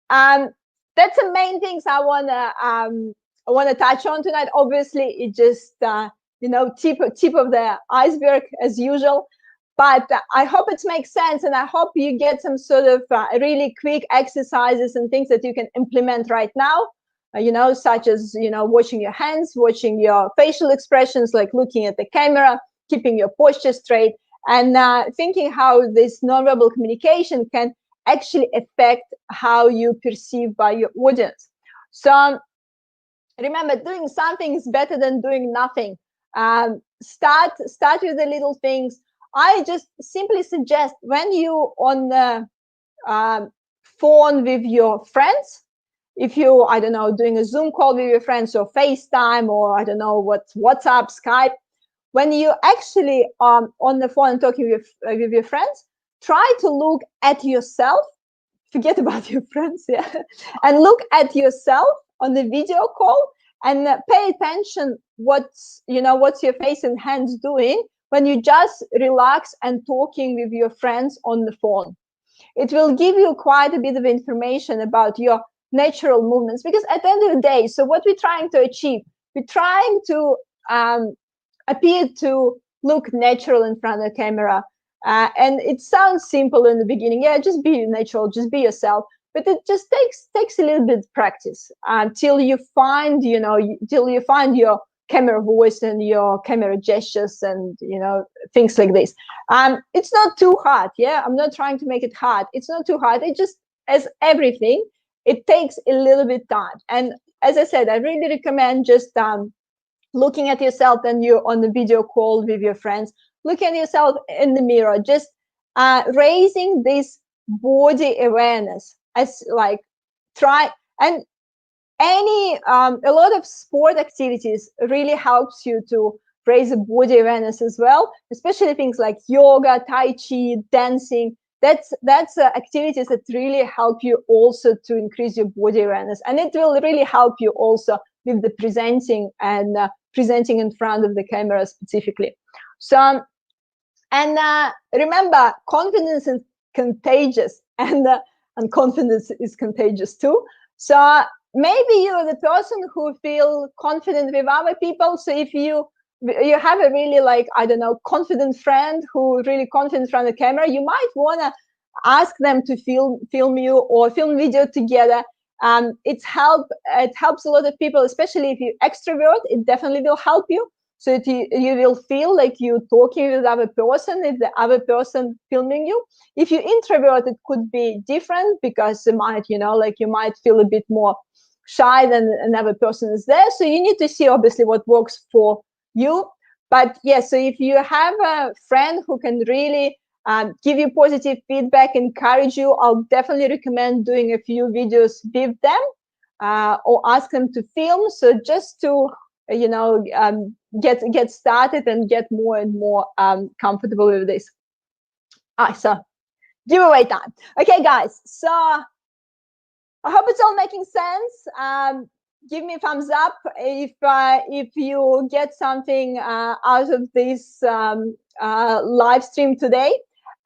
that's the main things I wanna touch on tonight. Obviously, it just tip of the iceberg as usual. But I hope it makes sense, and I hope you get some sort of really quick exercises and things that you can implement right now. Such as watching your hands, watching your facial expressions, like looking at the camera, keeping your posture straight, and thinking how this nonverbal communication can actually affect how you perceive by your audience. So remember, doing something is better than doing nothing. Start with the little things. I just simply suggest, when you on the phone with your friends, if you, I don't know, doing a Zoom call with your friends, or FaceTime, or I don't know what, WhatsApp, Skype, when you actually on the phone and talking with your friends, try to look at yourself, forget about your friends, yeah, and look at yourself on the video call, and pay attention what's your face and hands doing when you just relax and talking with your friends on the phone. It will give you quite a bit of information about your natural movements, because at the end of the day, so what we're trying to achieve, we're trying to appear to look natural in front of the camera, and it sounds simple in the beginning. Yeah, just be natural, just be yourself. But it just takes a little bit of practice until you find your camera voice and your camera gestures and things like this. It's not too hard. Yeah, I'm not trying to make it hard. It's not too hard. It just, as everything, it takes a little bit time. And as I said, I really recommend just looking at yourself when you're on the video call with your friends. Look at yourself in the mirror. Just raising this body awareness, as like try. And a lot of sport activities really helps you to raise the body awareness as well, especially things like yoga, tai chi, dancing. That's activities that really help you also to increase your body awareness, and it will really help you also with the presenting and presenting in front of the camera specifically. So remember, confidence is contagious, and confidence is contagious too. So maybe you're the person who feel confident with other people. So if you have a really, like, I don't know, confident friend who really confident in front of the camera, you might want to ask them to film you or film video together. It helps a lot of people, especially if you're extrovert. It definitely will help you. So you will feel like you're talking with the other person if the other person filming you. If you're introvert, it could be different, because you might, you might feel a bit more shy than another person is there. So you need to see obviously what works for you. But yes, so if you have a friend who can really give you positive feedback, encourage you, I'll definitely recommend doing a few videos with them, or ask them to film. So just to get started and get more and more comfortable with this. So giveaway time. Okay, guys. So I hope it's all making sense. Give me a thumbs up if you get something out of this live stream today.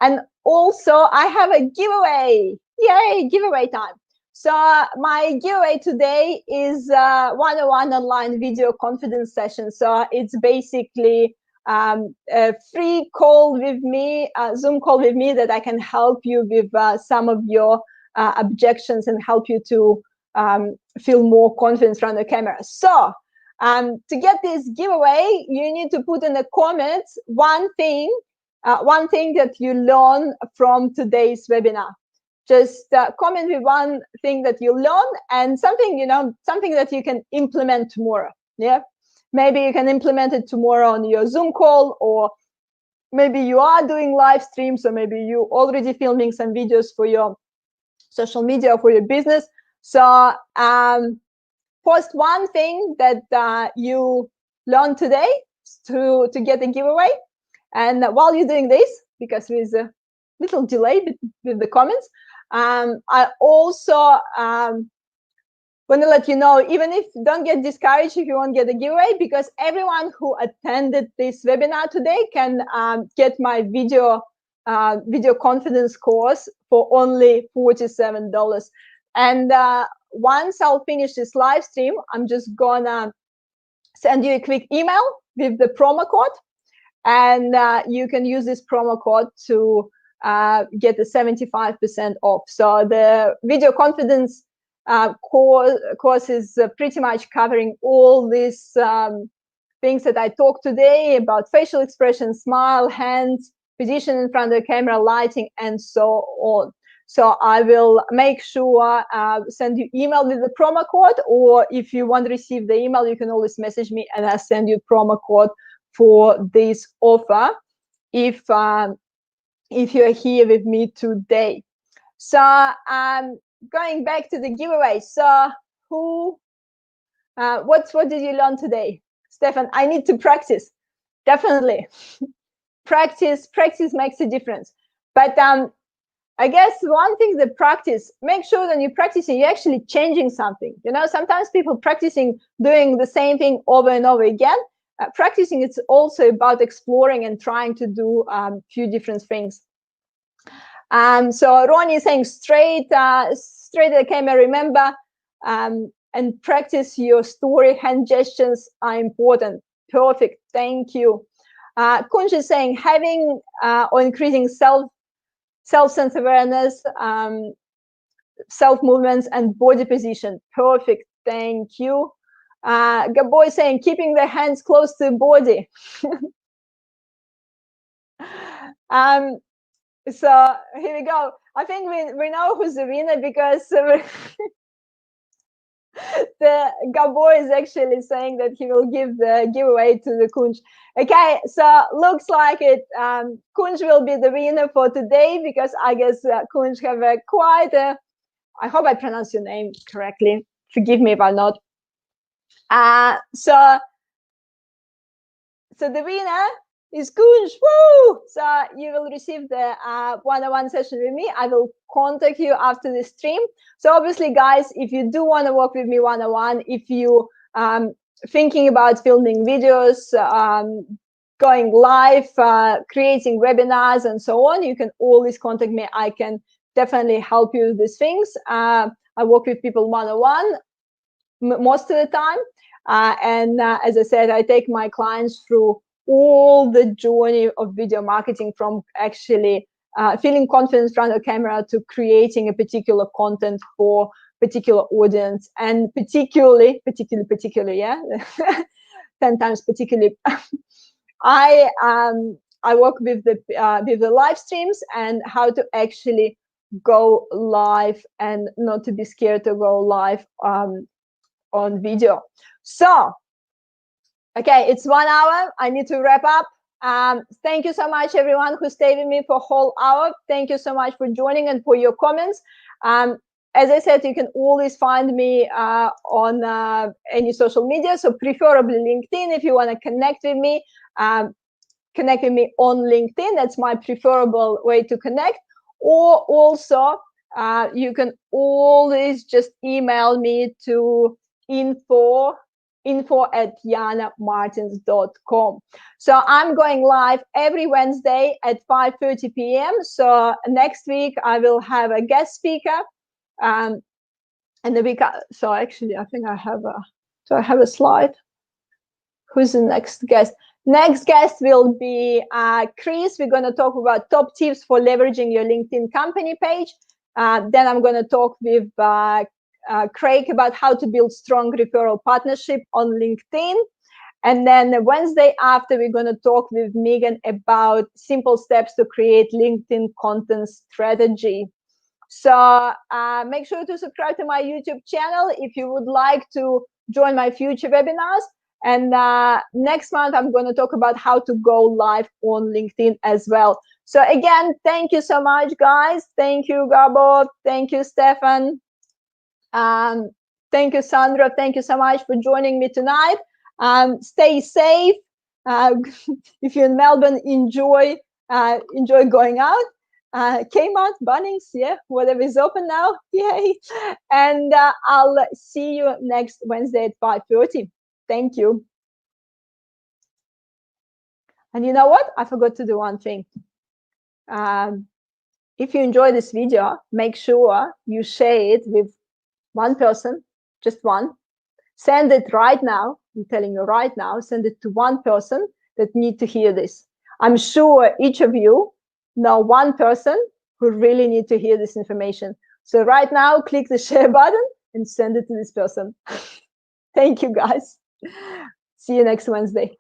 And also, I have a giveaway. Yay, giveaway time. So my giveaway today is one-on-one online video confidence session. So it's basically a free call with me, a Zoom call with me, that I can help you with some of your objections and help you to feel more confident around the camera. So to get this giveaway, you need to put in the comments one thing that you learn from today's webinar. Just comment with one thing that you learn, and something, something that you can implement tomorrow. Yeah, maybe you can implement it tomorrow on your Zoom call, or maybe you are doing live streams, or maybe you already filming some videos for your social media or for your business. So post one thing that you learned today to get a giveaway. And while you're doing this, because there's a little delay with the comments, I also want to let you know, even if don't get discouraged if you won't get a giveaway, because everyone who attended this webinar today can get my video confidence course for only $47. And once I'll finish this live stream, I'm just gonna send you a quick email with the promo code, and you can use this promo code to get a 75% off. So the video confidence course is pretty much covering all these things that I talked today about: facial expression, smile, hands, position in front of the camera, lighting, and so on. So I will make sure send you email with the promo code, or if you want to receive the email, you can always message me and I'll send you promo code for this offer if you're here with me today. So going back to the giveaway. So what did you learn today, Stefan? I need to practice. Definitely. practice makes a difference. But I guess one thing, the practice, make sure that you're practicing, you're actually changing something. Sometimes people practicing doing the same thing over and over again. Practicing, it's also about exploring and trying to do a few different things. So Ronnie is saying straight at the camera, remember, and practice your story. Hand gestures are important. Perfect. Thank you. Kunj is saying having or increasing self-sense awareness, self-movements, and body position. Perfect. Thank you. Gabo is saying keeping the hands close to the body. So here we go. I think we know who's the winner, because the Gabor is actually saying that he will give the giveaway to the Kunj. Okay, so looks like it. Kunj will be the winner for today, because I guess Kunj have quite a, I hope I pronounce your name correctly, Forgive me if I'm not. So the winner is Kunsh. Woo! So you will receive the one-on-one session with me. I will contact you after the stream. So obviously, guys, if you do want to work with me one-on-one, if you thinking about filming videos, going live, creating webinars, and so on, you can always contact me. I can definitely help you with these things. I work with people one-on-one most of the time. And as I said, I take my clients through all the journey of video marketing, from actually feeling confident in front of the camera to creating a particular content for particular audience, and particularly, yeah, 10 times particularly. I work with the live streams and how to actually go live and not to be scared to go live on video. So, okay, it's 1 hour. I need to wrap up. Thank you so much, everyone who stayed with me for a whole hour. Thank you so much for joining and for your comments. As I said, you can always find me on any social media, so preferably LinkedIn. If you want to connect with me on LinkedIn. That's my preferable way to connect. Or also, you can always just email me to info@yanamartens.com. So I'm going live every Wednesday at 5:30 p.m. So next week I will have a guest speaker. And the week, so actually I think I have a slide. Who's the next guest? Next guest will be Chris. We're going to talk about top tips for leveraging your LinkedIn company page. Then I'm going to talk with Craig about how to build strong referral partnership on LinkedIn. And then the Wednesday after, we're going to talk with Megan about simple steps to create LinkedIn content strategy. So make sure to subscribe to my YouTube channel if you would like to join my future webinars. And next month, I'm going to talk about how to go live on LinkedIn as well. So again, thank you so much, guys. Thank you, Gabo. Thank you, Stefan. Thank you, Sandra. Thank you so much for joining me tonight. Stay safe. If you're in Melbourne, enjoy going out. Kmart, Bunnings, yeah, whatever is open now, yay. And I'll see you next Wednesday at 5:30. Thank you. And you know what? I forgot to do one thing. If you enjoy this video, make sure you share it with one person, just one. Send it right now. I'm telling you right now, send it to one person that needs to hear this. I'm sure each of you know one person who really needs to hear this information. So right now, click the share button and send it to this person. Thank you, guys. See you next Wednesday.